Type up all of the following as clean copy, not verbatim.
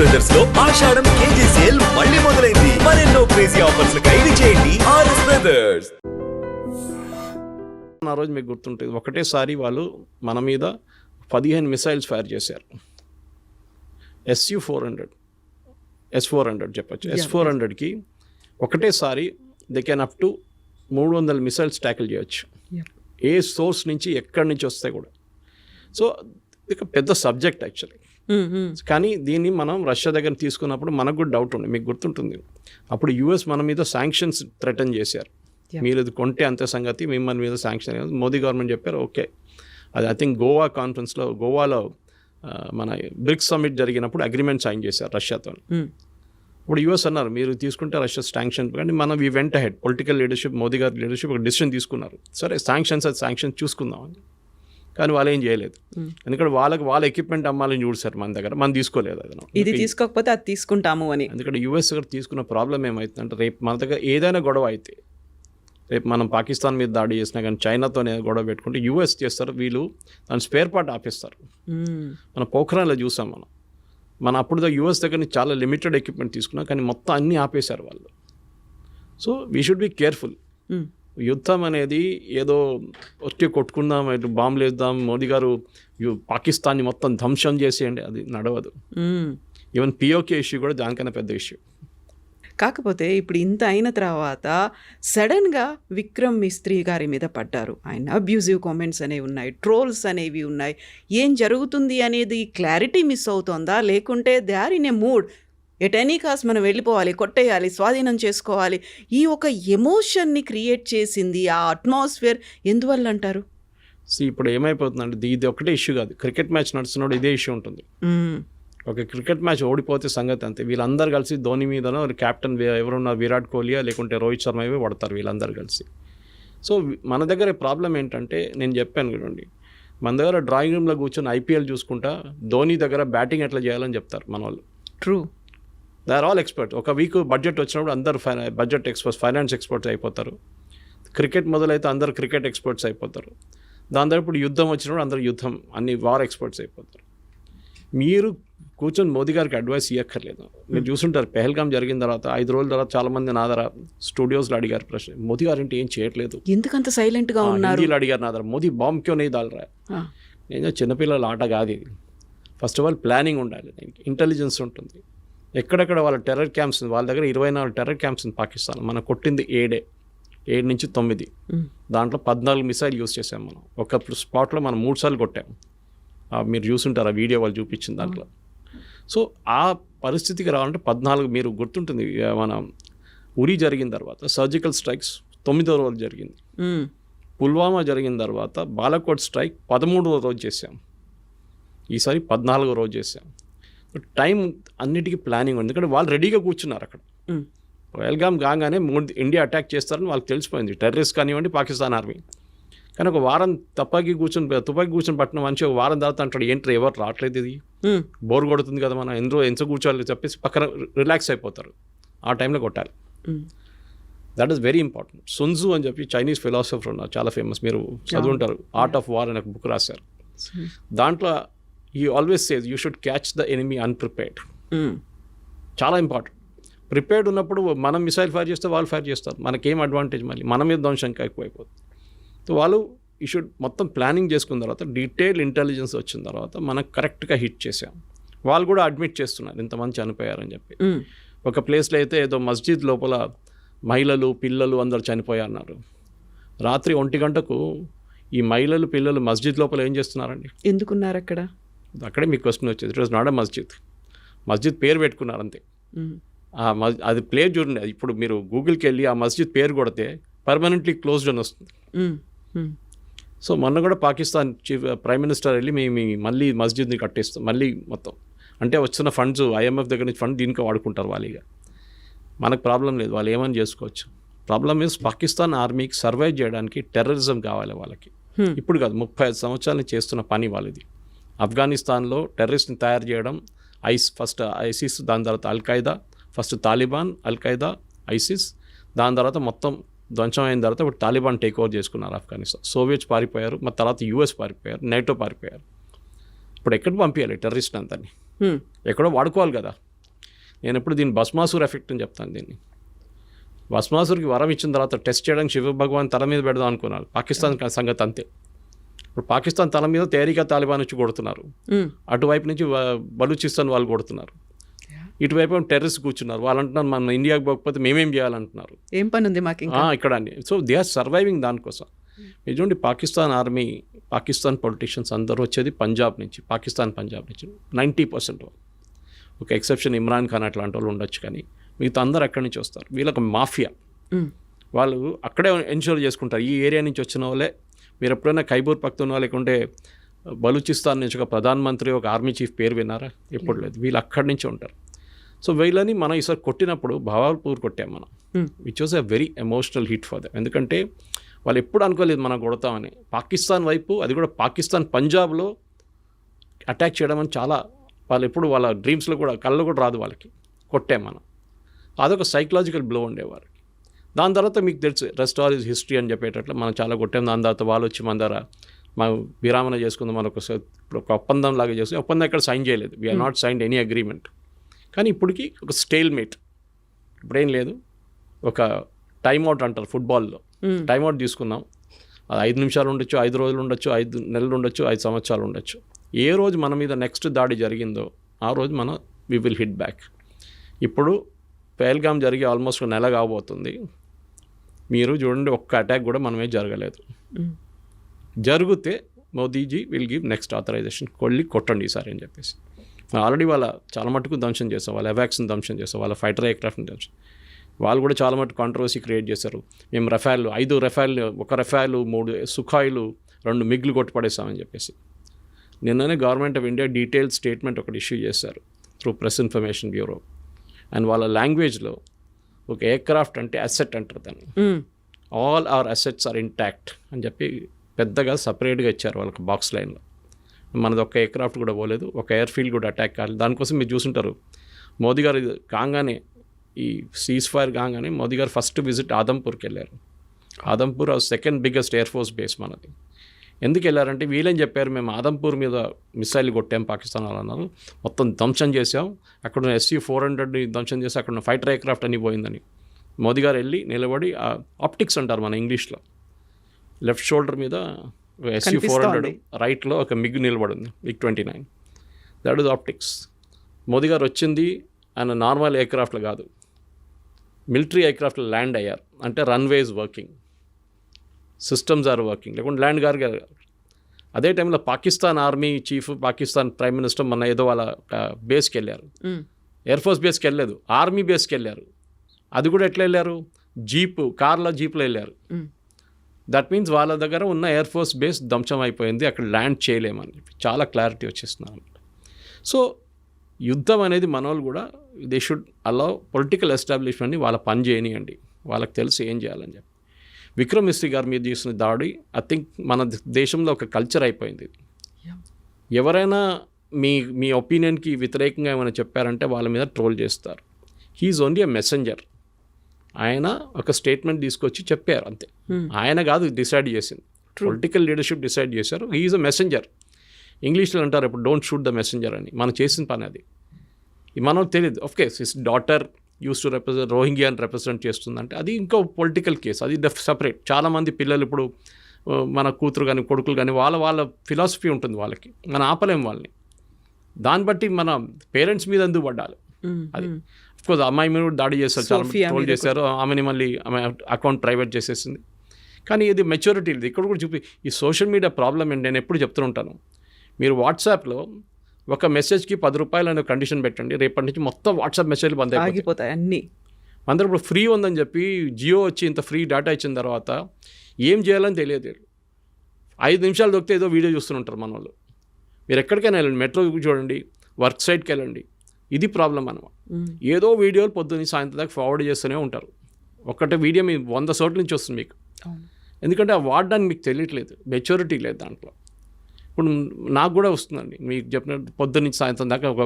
Brothers లో ఆషాఢం KG sale మళ్ళీ మొదలైంది. మరెన్నో క్రేజీ ఆఫర్స్ ఖైదీ చేయండి ఆర్ఎస్ బ్రదర్స్. ఆ రోజు మీకు గుర్తుంటుంది, ఒకటేసారి వాళ్ళు మన మీద 15 మిసైల్స్ ఫైర్ చేశారు. S-400 చెప్పచ్చు. S-400కి ఒకటేసారి they can up to 300 missiles tackle చేయొచ్చు. ఏ సోర్స్ నుంచి ఎక్కడి నుంచి వస్తాయి కూడా. సో ఇది పెద్ద సబ్జెక్ట్ యాక్చువల్లీ. కానీ దీన్ని మనం రష్యా దగ్గర తీసుకున్నప్పుడు మనకు కూడా డౌట్ ఉంది. మీకు గుర్తుంటుంది, అప్పుడు యుఎస్ మన మీద శాంక్షన్స్ థ్రెటన్ చేశారు. మీరు ఇది కొంటే అంతే సంగతి, మిమ్మల్ని మీద శాంక్షన్. మోదీ గవర్నమెంట్ చెప్పారు ఓకే. అది ఐ థింక్ గోవా కాన్ఫరెన్స్లో, గోవాలో మన బ్రిక్స్ సమ్మిట్ జరిగినప్పుడు అగ్రిమెంట్ సైన్ చేశారు రష్యాతో. ఇప్పుడు యుఎస్ అన్నారు మీరు తీసుకుంటే రష్యా శాంక్షన్, కానీ మనం we went head political leadership, Modi గారి లీడర్షిప్ ఒక డిసిషన్ తీసుకున్నారు. సరే శాంక్షన్ చూసుకుందామని. కానీ వాళ్ళు ఏం చేయలేదు. ఎందుకంటే వాళ్ళ ఎక్విప్మెంట్ అమ్మాలని చూసారు మన దగ్గర, మనం తీసుకోలేదు. అది ఇది తీసుకోకపోతే అది తీసుకుంటాము అని. ఎందుకంటే యుఎస్ దగ్గర తీసుకున్న ప్రాబ్లం ఏమవుతుందంటే, రేపు మన దగ్గర ఏదైనా గొడవ అయితే, రేపు మనం పాకిస్తాన్ మీద దాడి చేసినా కానీ చైనాతోనే గొడవ పెట్టుకుంటే యుఎస్ చేస్తారు, వీళ్ళు దాని స్పేర్ పార్ట్ ఆపేస్తారు. మన పోఖ్రాన్లో చూసాం మన అప్పుడు యుఎస్ దగ్గర నుంచి చాలా లిమిటెడ్ ఎక్విప్మెంట్ తీసుకున్నాం, కానీ మొత్తం అన్నీ ఆపేశారు వాళ్ళు. So we should be careful. యుద్ధం అనేది ఏదో వచ్చి కొట్టుకుందాం, ఇటు బాంబులు వేద్దాం, మోదీ గారు పాకిస్తాన్ని మొత్తం ధ్వంసం చేసేయండి, అది నడవదు. ఈవెన్ పిఓకే ఇష్యూ కూడా దానికన్నా పెద్ద ఇష్యూ. కాకపోతే ఇప్పుడు ఇంత అయిన తర్వాత సడన్గా విక్రమ్ మిస్త్రీ గారి మీద పడ్డారు. ఆయన అబ్యూజివ్ కామెంట్స్ అనేవి ఉన్నాయి, ట్రోల్స్ అనేవి ఉన్నాయి. ఏం జరుగుతుంది అనేది క్లారిటీ మిస్ అవుతోందా, లేకుంటే they are in a mood, at any cost మనం వెళ్ళిపోవాలి, కొట్టేయాలి, స్వాధీనం చేసుకోవాలి, ఈ ఒక ఎమోషన్ని క్రియేట్ చేసింది ఆ అట్మాస్ఫియర్ ఎందువల్ల అంటారు? ఇప్పుడు ఏమైపోతుందంటే, ఇది ఒకటే ఇష్యూ కాదు, క్రికెట్ మ్యాచ్ నడుస్తున్నప్పుడు ఇదే ఇష్యూ ఉంటుంది. ఒక క్రికెట్ మ్యాచ్ ఓడిపోతే సంగతి అంతే. వీళ్ళందరూ కలిసి ధోని మీదనో కెప్టెన్ ఎవరున్నా విరాట్ కోహ్లీయా లేకుంటే రోహిత్ శర్మ ఇవే పడతారు వీళ్ళందరూ కలిసి. సో మన దగ్గర ప్రాబ్లం ఏంటంటే, నేను చెప్పాను చూడండి, మన దగ్గర డ్రాయింగ్ రూమ్లో కూర్చొని ఐపీఎల్ చూసుకుంటా ధోని దగ్గర బ్యాటింగ్ ఎట్లా చేయాలని చెప్తారు మన వాళ్ళు. True, they are all expert. ఒక వీక్ బడ్జెట్ వచ్చినప్పుడు అందరు బడ్జెట్ ఎక్స్పర్ట్స్, ఫైనాన్స్ ఎక్స్పర్ట్స్ అయిపోతారు. క్రికెట్ మొదలైతే అందరు క్రికెట్ ఎక్స్పర్ట్స్ అయిపోతారు. దాని తర్వాత ఇప్పుడు యుద్ధం వచ్చినప్పుడు అందరు యుద్ధం, అన్ని వార్ ఎక్స్పర్ట్స్ అయిపోతారు. మీరు కూర్చొని మోదీ గారికి అడ్వైస్ ఇవ్వక్కర్లేదు. మీరు చూసుంటారు, పెహల్గాం జరిగిన తర్వాత 5 రోజుల తర్వాత చాలామంది నా దగ్గర స్టూడియోస్లో అడిగారు ప్రశ్న, మోదీ గారు అంటే ఏం చేయట్లేదు, ఎందుకంత సైలెంట్గా ఉన్నారు అడిగారు నా దగ్గర, మోదీ బాంబ్ క్యో నెయ్యి దాల్ రా. నేను చిన్నపిల్లల ఆట కాదు ఇది. ఫస్ట్ ఆఫ్ ఆల్ ప్లానింగ్ ఉండాలి, ఇంటెలిజెన్స్ ఉంటుంది. ఎక్కడెక్కడ వాళ్ళ టెర్రర్ క్యాంప్స్, వాళ్ళ దగ్గర 24 టెర్రర్ క్యాంప్స్ ఉంది పాకిస్తాన్. మనం కొట్టింది 7 నుంచి 9, దాంట్లో 14 మిసైల్ యూజ్ చేసాం మనం. ఒక స్పాట్లో మనం 3 సార్లు కొట్టాము. మీరు చూసుంటారు ఆ వీడియో వాళ్ళు చూపించిన దాంట్లో. సో ఆ పరిస్థితికి రావాలంటే 14, మీరు గుర్తుంటుంది, మన ఉరి జరిగిన తర్వాత సర్జికల్ స్ట్రైక్స్ 9వ రోజు జరిగింది. పుల్వామా జరిగిన తర్వాత బాలాకోట్ స్ట్రైక్ 13వ రోజు చేసాం. ఈసారి 14వ రోజు చేసాం. టైం అన్నిటికీ ప్లానింగ్ ఉంది, ఎందుకంటే వాళ్ళు రెడీగా కూర్చున్నారు అక్కడ. పహల్గాం కాగానే ఇండియా అటాక్ చేస్తారని వాళ్ళకి తెలిసిపోయింది, టెర్రరిస్ట్ కానివ్వండి, పాకిస్తాన్ ఆర్మీ. కానీ ఒక వారం తుపాకీ కూర్చొని పట్టిన మనిషి ఒక వారం తర్వాత అంటాడు, ఏంటి ఎవరు రావట్లేదు, ఇది బోర్ కొడుతుంది కదా, మనం ఎంత కూర్చోవాలి చెప్పేసి పక్కన రిలాక్స్ అయిపోతారు. ఆ టైంలో కొట్టాలి. That is very important. Sun Tzu అని చెప్పి చైనీస్ ఫిలాసఫర్ ఉన్నారు, చాలా ఫేమస్, మీరు చదువుంటారు, ఆర్ట్ ఆఫ్ వార్ అని ఒక బుక్ రాశారు. దాంట్లో he always says you should catch the enemy unprepared. చాలా ఇంపార్టెంట్. ప్రిపేర్డ్ ఉన్నప్పుడు మనం మిసైల్ ఫైర్ చేస్తే వాళ్ళు ఫైర్ చేస్తారు, మనకేం అడ్వాంటేజ్, మళ్ళీ మన మీద ధ్వంసం ఎక్కువైపోతుంది. సో వాళ్ళు ఈ షుడ్ మొత్తం ప్లానింగ్ చేసుకున్న తర్వాత, డీటెయిల్ ఇంటెలిజెన్స్ వచ్చిన తర్వాత మనకు కరెక్ట్గా హిట్ చేసాం. వాళ్ళు కూడా అడ్మిట్ చేస్తున్నారు ఇంతమంది చనిపోయారని చెప్పి. ఒక ప్లేస్లో అయితే ఏదో మస్జిద్ లోపల మహిళలు పిల్లలు అందరు చనిపోయారన్నారు. రాత్రి 1 గంటకు ఈ మహిళలు పిల్లలు మస్జిద్ లోపల ఏం చేస్తున్నారండి, ఎందుకున్నారు అక్కడ? అక్కడే మీకు క్వశ్చన్ వచ్చేది. ఇట్ వాజ్ నాట్ ఎ మస్జిద్ పేరు పెట్టుకున్నారు అంతే. అది ప్లేస్ చూడండి, అది ఇప్పుడు మీరు గూగుల్కి వెళ్ళి ఆ మస్జిద్ పేరు కొడితే పర్మనెంట్లీ క్లోజ్డ్ అని వస్తుంది. సో మొన్న కూడా పాకిస్తాన్ ప్రైమ్ మినిస్టర్ వెళ్ళి మేము మళ్ళీ మస్జిద్ని కట్టేస్తాం మళ్ళీ మొత్తం, అంటే వచ్చిన ఫండ్స్ IMF దగ్గర నుంచి ఫండ్ దీనికి వాడుకుంటారు వాళ్ళిగా. మనకు ప్రాబ్లం లేదు, వాళ్ళు ఏమని చేసుకోవచ్చు. ప్రాబ్లం ఈజ్ పాకిస్తాన్ ఆర్మీకి సర్వైవ్ చేయడానికి టెర్రరిజం కావాలి వాళ్ళకి. ఇప్పుడు కాదు, 35 సంవత్సరాల నుంచి చేస్తున్న పని వాళ్ళది. ఆఫ్ఘనిస్తాన్లో టెర్రరిస్ట్ని తయారు చేయడం, ఫస్ట్ ఐసిస్, దాని తర్వాత Al-Qaeda, first Taliban, Al-Qaeda, ISIS, దాని తర్వాత మొత్తం ధ్వంసం అయిన తర్వాత ఇప్పుడు తాలిబాన్ టేక్ ఓవర్ చేసుకున్నారు ఆఫ్ఘనిస్తాన్. సోవియట్స్ పారిపోయారు, మరి తర్వాత US పారిపోయారు, నేటో పారిపోయారు. ఇప్పుడు ఎక్కడ పంపించాలి టెర్రరిస్ట్ అంతని? ఎక్కడో వాడుకోవాలి కదా. నేను ఎప్పుడు దీన్ని భస్మాసుర్ ఎఫెక్ట్ అని చెప్తాను. దీన్ని భస్మాసుర్కి వరం ఇచ్చిన తర్వాత టెస్ట్ చేయడానికి శివ భగవాన్ తల మీద పెడదాం అనుకున్నారు. పాకిస్తాన్ సంగతి అంతే. ఇప్పుడు పాకిస్తాన్ తల మీద తేరికా తాలిబాన్ వచ్చి కొడుతున్నారు, అటువైపు నుంచి బలూచిస్తాన్ వాళ్ళు కొడుతున్నారు, ఇటువైపు టెర్రరిస్ట్ కూర్చున్నారు. వాళ్ళు అంటున్నారు మన ఇండియాకి పోకపోతే మేమేం చేయాలంటున్నారు. ఏం పని ఉంది మాకు ఇక్కడ అండి. సో దే ఆర్ సర్వైవింగ్ దానికోసం. మీరు చూడండి పాకిస్తాన్ ఆర్మీ, పాకిస్తాన్ పొలిటీషియన్స్ అందరూ వచ్చేది పంజాబ్ నుంచి, పాకిస్తాన్ పంజాబ్ నుంచి 90%. ఒక ఎక్సెప్షన్ ఇమ్రాన్ ఖాన్ అట్లాంటి వాళ్ళు ఉండొచ్చు, కానీ మిగతా అందరు అక్కడి నుంచి వస్తారు. వీళ్ళకి మాఫియా, వాళ్ళు అక్కడే ఎన్షూర్ చేసుకుంటారు. ఈ ఏరియా నుంచి వచ్చిన వాళ్ళే. మీరు ఎప్పుడైనా ఖైబర్ పఖ్తూన్వా లేకుంటే బలూచిస్తాన్ నుంచి ఒక ప్రధానమంత్రి, ఒక ఆర్మీ చీఫ్ పేరు విన్నారా? ఎప్పుడు లేదు. వీళ్ళు అక్కడి నుంచి ఉంటారు. సో వీళ్ళని మనం ఈసారి కొట్టినప్పుడు భావాల్పూర్ కొట్టాం మనం, which was a very emotional hit for them. ఎందుకంటే వాళ్ళు ఎప్పుడు అనుకోలేదు మనం కొడతామని. పాకిస్తాన్ వైపు, అది కూడా పాకిస్తాన్ పంజాబ్లో అటాక్ చేయడం అని చాలా, వాళ్ళు ఎప్పుడు వాళ్ళ డ్రీమ్స్లో కూడా కళ్ళు కూడా రాదు వాళ్ళకి. కొట్టాం మనం. అదొక సైకలాజికల్ బ్లో ఉండేవారు. దాని తర్వాత మీకు తెలుసు రెస్ట్ ఆల్ ఈజ్ హిస్టరీ అని చెప్పేటట్లు మనం చాలా కొట్టాం. దాని తర్వాత వాళ్ళు వచ్చి మన దగ్గర మా విరామణ చేసుకుందాం, మనకు ఒక ఒప్పందం లాగా చేసుకుని, ఒప్పందం ఎక్కడ సైన్ చేయలేదు. We are not signed any agreement. కానీ ఇప్పటికీ ఒక స్టేల్ మేట్. ఇప్పుడేం లేదు, ఒక టైమ్అవుట్ అంటారు ఫుట్బాల్లో, టైమ్అవుట్ తీసుకున్నాం. అది 5 నిమిషాలు ఉండొచ్చు, 5 రోజులు ఉండొచ్చు, 5 నెలలు ఉండొచ్చు, 5 సంవత్సరాలు ఉండొచ్చు. ఏ రోజు మన మీద నెక్స్ట్ దాడి జరిగిందో ఆ రోజు మనం వి విల్ హిట్ బ్యాక్. ఇప్పుడు పహల్గామ్ జరిగి ఆల్మోస్ట్ 1 నెల కాబోతుంది. మీరు చూడండి, ఒక్క అటాక్ కూడా మనమే జరగలేదు. జరిగితే Modiji will give next authorisation, కొట్టండి ఈసారి అని చెప్పేసి. ఆల్రెడీ వాళ్ళ చాలా మటుకు ధ్వంసం చేస్తాం, వాళ్ళ ఎవాక్స్ని ధ్వంసం చేస్తాం, వాళ్ళ ఫైటర్ ఎయిర్క్రాఫ్ట్ని ధ్వంసం. వాళ్ళు కూడా చాలా మటుకు కాంట్రవర్సీ క్రియేట్ చేశారు. మేము రఫాల్ 5 రఫాల్, 1 రఫాల్, 3 సుఖాయిలు, 2 మిగ్లు కొట్టుపడేస్తామని చెప్పేసి. నిన్ననే government of India detailed statement ఒకటి ఇష్యూ చేశారు through press information bureau. And వాళ్ళ లాంగ్వేజ్లో ఒక ఎయిర్క్రాఫ్ట్ అంటే అసెట్ అంటారు దాన్ని. All our assets are intact అని చెప్పి పెద్దగా సపరేట్గా ఇచ్చారు వాళ్ళకి బాక్స్ లైన్లో. మనది ఒక ఎయిర్క్రాఫ్ట్ కూడా పోలేదు, ఒక ఎయిర్ఫీల్డ్ కూడా అటాక్ కాలేదు. దానికోసం మీరు చూసుంటారు, మోదీ గారు కాగానే, ఈ సీజ్ ఫైర్ కాగానే మోదీ గారు ఫస్ట్ విజిట్ ఆదంపూర్కి వెళ్ళారు. Adampur second biggest air force base మనది. ఎందుకు వెళ్ళారంటే వీళ్ళేం చెప్పారు, మేము ఆదంపూర్ మీద మిసైల్ కొట్టాం పాకిస్తాన్ వాళ్ళు అన్నారు, మొత్తం ధ్వంసం చేసాం, అక్కడ SU-400 ధ్వంసం చేసి అక్కడ ఫైటర్ ఎయిర్క్రాఫ్ట్ అని పోయిందని. మోదీ గారు వెళ్ళి నిలబడి, ఆప్టిక్స్ అంటారు మన ఇంగ్లీష్లో, లెఫ్ట్ షోల్డర్ మీద SU-400, రైట్లో ఒక మిగ్ నిలబడింది, MiG-29. That is optics. Modi గారు వచ్చింది ఆయన నార్మల్ ఎయిర్క్రాఫ్ట్లో కాదు, మిలిటరీ ఎయిర్క్రాఫ్ట్లో ల్యాండ్ అయ్యారు. అంటే runways working, systems are working, లేకుంటే ల్యాండ్ గారు. అదే టైంలో Pakistan army chief, Pakistan prime minister మన ఏదో వాళ్ళ బేస్కి వెళ్ళారు, ఎయిర్ ఫోర్స్ బేస్కి వెళ్ళలేదు, ఆర్మీ బేస్కి వెళ్ళారు. అది కూడా ఎట్లా వెళ్ళారు, కార్లో జీప్లో వెళ్ళారు. దట్ మీన్స్ వాళ్ళ దగ్గర ఉన్న ఎయిర్ ఫోర్స్ బేస్ ధ్వంసం అయిపోయింది, అక్కడ ల్యాండ్ చేయలేమని చెప్పి చాలా క్లారిటీ వచ్చేస్తున్నారు అనమాట. సో యుద్ధం అనేది మన వాళ్ళు కూడా దే షుడ్ అలౌ పొలిటికల్ ఎస్టాబ్లిష్మెంట్ని వాళ్ళ పని చేయనియండి, వాళ్ళకి తెలిసి ఏం చేయాలని చెప్పి. విక్రమ్ మిస్త్రీ గారి మీద చేసిన దాడి ఐ థింక్ మన దేశంలో ఒక కల్చర్ అయిపోయింది. ఎవరైనా మీ ఒపీనియన్కి వ్యతిరేకంగా ఏమైనా చెప్పారంటే వాళ్ళ మీద ట్రోల్ చేస్తారు. He's only a messenger. ఆయన ఒక స్టేట్మెంట్ తీసుకొచ్చి చెప్పారు అంతే. ఆయన కాదు డిసైడ్ చేసింది, పొలిటికల్ లీడర్షిప్ డిసైడ్ చేశారు. He's a messenger. ఇంగ్లీష్లో అంటారు ఇప్పుడు డోంట్ షూట్ ద మెసెంజర్ అని. మనం చేసిన పని అది. మనం తెలియదు. Of course his daughter used to represent రోహింగ్యాని రిప్రజెంట్ చేస్తుందంటే అది ఇంకో పొలిటికల్ కేసు, అది సపరేట్. చాలామంది పిల్లలు ఇప్పుడు మన కూతురు కానీ కొడుకులు కానీ వాళ్ళ ఫిలాసఫీ ఉంటుంది వాళ్ళకి, మనం ఆపలేం వాళ్ళని. దాన్ని బట్టి మన పేరెంట్స్ మీద ఎందుకు పడ్డాలి. అది అఫ్కోర్స్ అమ్మాయి మీద దాడి చేస్తారు, చాలా ట్రోల్ చేశారు, ఆమెని మళ్ళీ ఆమె అకౌంట్ ప్రైవేట్ చేసేసింది. కానీ ఇది మెచ్యూరిటీ లేదు. ఇక్కడ కూడా ఈ సోషల్ మీడియా ప్రాబ్లం ఏంటి, నేను ఎప్పుడు చెప్తూ ఉంటాను, మీరు వాట్సాప్లో ఒక మెసేజ్కి 10 రూపాయలు అనే కండిషన్ పెట్టండి, రేపటి నుంచి మొత్తం వాట్సాప్ మెసేజ్లు బంద్ అయిపోతాయి అన్నీ. అందరూ ఇప్పుడు ఫ్రీ ఉందని చెప్పి జియో వచ్చి ఇంత ఫ్రీ డేటా ఇచ్చిన తర్వాత ఏం చేయాలని తెలియదు. 5 నిమిషాలు దొరికితే ఏదో వీడియో చూస్తుంటారు మన వాళ్ళు. మీరు ఎక్కడికైనా వెళ్ళండి, మెట్రో చూడండి, వర్క్ సైట్కి వెళ్ళండి, ఇది ప్రాబ్లం అనమాట. ఏదో వీడియోలు పొద్దున్న సాయంత్రం దాకా ఫార్వర్డ్ చేస్తూనే ఉంటారు. ఒక్కటే వీడియో మీ 100 చోట్ల నుంచి వస్తుంది మీకు. ఎందుకంటే ఆ వాడడానికి మీకు తెలియట్లేదు, మెచ్యూరిటీ లేదు దాంట్లో. ఇప్పుడు నాకు కూడా వస్తుందండి, మీకు చెప్పినట్టు పొద్దున్న నుంచి సాయంత్రం దాకా ఒక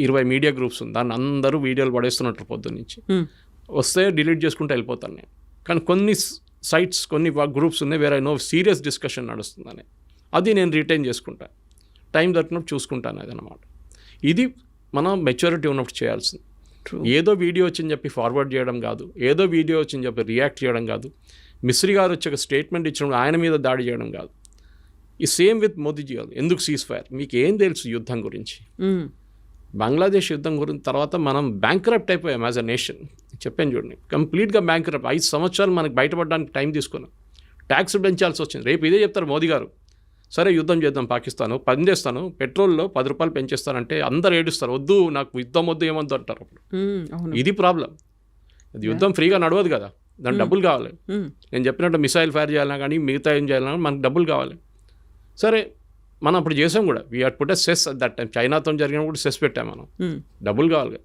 20 మీడియా గ్రూప్స్ ఉంది, దాన్ని అందరూ వీడియోలు పడేస్తున్నట్టు పొద్దున్న నుంచి. వస్తే డిలీట్ చేసుకుంటూ వెళ్ళిపోతాను నేను. కానీ కొన్ని సైట్స్, కొన్ని గ్రూప్స్ ఉన్నాయి వేరే సీరియస్ డిస్కషన్ నడుస్తుందని, అది నేను రిటైన్ చేసుకుంటాను, టైం దొరికినప్పుడు చూసుకుంటాను. అదనమాట ఇది మనం మెచ్యూరిటీ ఉన్నప్పుడు చేయాల్సింది. ఏదో వీడియో వచ్చింది చెప్పి ఫార్వర్డ్ చేయడం కాదు, ఏదో వీడియో వచ్చింది చెప్పి రియాక్ట్ చేయడం కాదు, మిస్రీ గారు వచ్చి ఒక స్టేట్మెంట్ ఇచ్చినప్పుడు ఆయన మీద దాడి చేయడం కాదు. ఈ సేమ్ విత్ మోదీజీ గారు. ఎందుకు సీజ్ ఫైర్? మీకు ఏం తెలుసు యుద్ధం గురించి? బంగ్లాదేశ్ యుద్ధం గురించి తర్వాత మనం బ్యాంక్రప్ట్ అయిపోయాం యాజ్ అ నేషన్. చెప్పాను చూడండి, కంప్లీట్గా బ్యాంక్రప్ట్. 5 సంవత్సరాలు మనకు బయటపడడానికి టైం తీసుకున్నాం. ట్యాక్స్ పెంచాల్సి వచ్చింది. రేపు ఇదే చెప్తారు మోదీ గారు, సరే యుద్ధం చేద్దాం పాకిస్తాను, పని చేస్తాను, పెట్రోల్లో 10 రూపాయలు పెంచేస్తానంటే అందరు ఏడుస్తారు, వద్దు నాకు యుద్ధం వద్దు ఏమొద్దు అంటారు. అప్పుడు ఇది ప్రాబ్లం. అది యుద్ధం ఫ్రీగా నడవదు కదా, దానికి డబ్బులు కావాలి. నేను చెప్పినట్టు మిసైల్ ఫైర్ చేయాలన్నా కానీ మిగతా ఏం చేయాలన్నా మనకు డబ్బులు కావాలి. సరే మనం అప్పుడు చేసాం కూడా, we had put a cess at that time. చైనాతో జరిగినప్పుడు సెస్ పెట్టాం మనం, డబ్బులు కావాలి.